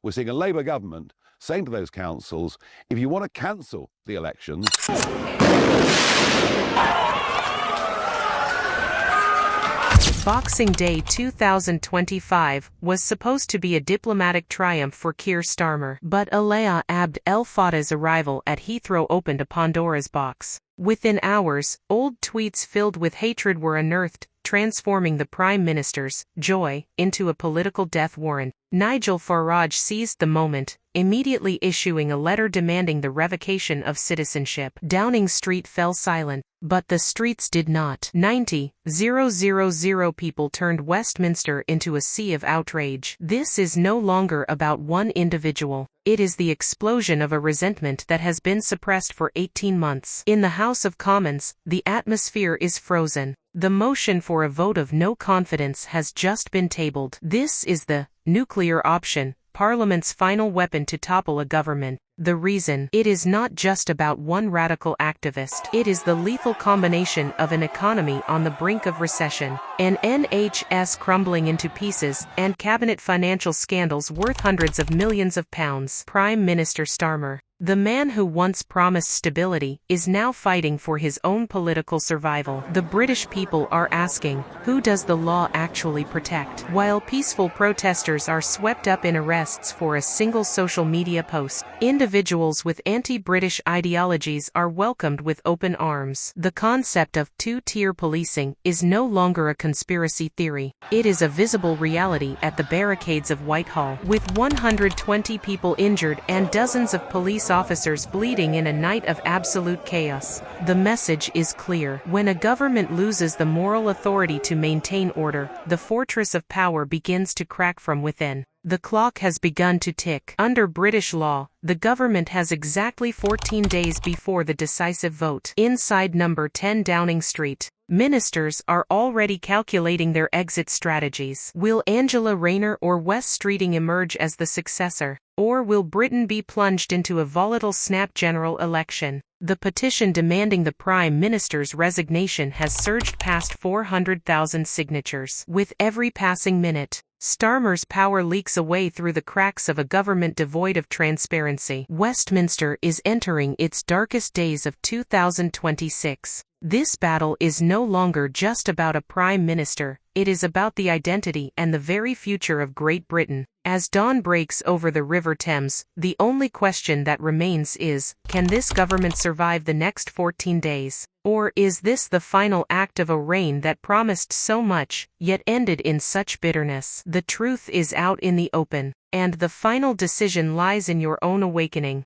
we're seeing a Labour government saying to those councils, if you want to cancel the elections... Boxing Day 2025 was supposed to be a diplomatic triumph for Keir Starmer, but Alaa Abd El Fattah's arrival at Heathrow opened a Pandora's box. Within hours, old tweets filled with hatred were unearthed, transforming the Prime Minister's joy into a political death warrant. Nigel Farage seized the moment, immediately issuing a letter demanding the revocation of citizenship. Downing Street fell silent, but the streets did not. 90,000 people turned Westminster into a sea of outrage. This is no longer about one individual. It is the explosion of a resentment that has been suppressed for 18 months. In the House of Commons, the atmosphere is frozen. The motion for a vote of no confidence has just been tabled. This is the nuclear option, Parliament's final weapon to topple a government. The reason? It is not just about one radical activist. It is the lethal combination of an economy on the brink of recession, an NHS crumbling into pieces, and cabinet financial scandals worth hundreds of millions of pounds. Prime Minister Starmer, the man who once promised stability, is now fighting for his own political survival. The British people are asking, who does the law actually protect? While peaceful protesters are swept up in arrests for a single social media post, individuals with anti-British ideologies are welcomed with open arms. The concept of two-tier policing is no longer a conspiracy theory. It is a visible reality at the barricades of Whitehall. With 120 people injured and dozens of police officers bleeding in a night of absolute chaos, the message is clear. When a government loses the moral authority to maintain order, the fortress of power begins to crack from within. The clock has begun to tick. Under British law, the government has exactly 14 days before the decisive vote. Inside number 10 Downing Street, ministers are already calculating their exit strategies. Will Angela Rayner or Wes Streeting emerge as the successor? Or will Britain be plunged into a volatile snap general election? The petition demanding the Prime Minister's resignation has surged past 400,000 signatures. With every passing minute, Starmer's power leaks away through the cracks of a government devoid of transparency. Westminster is entering its darkest days of 2026. This battle is no longer just about a prime minister, it is about the identity and the very future of Great Britain. As dawn breaks over the River Thames, the only question that remains is, can this government survive the next 14 days? Or is this the final act of a reign that promised so much, yet ended in such bitterness? The truth is out in the open, and the final decision lies in your own awakening.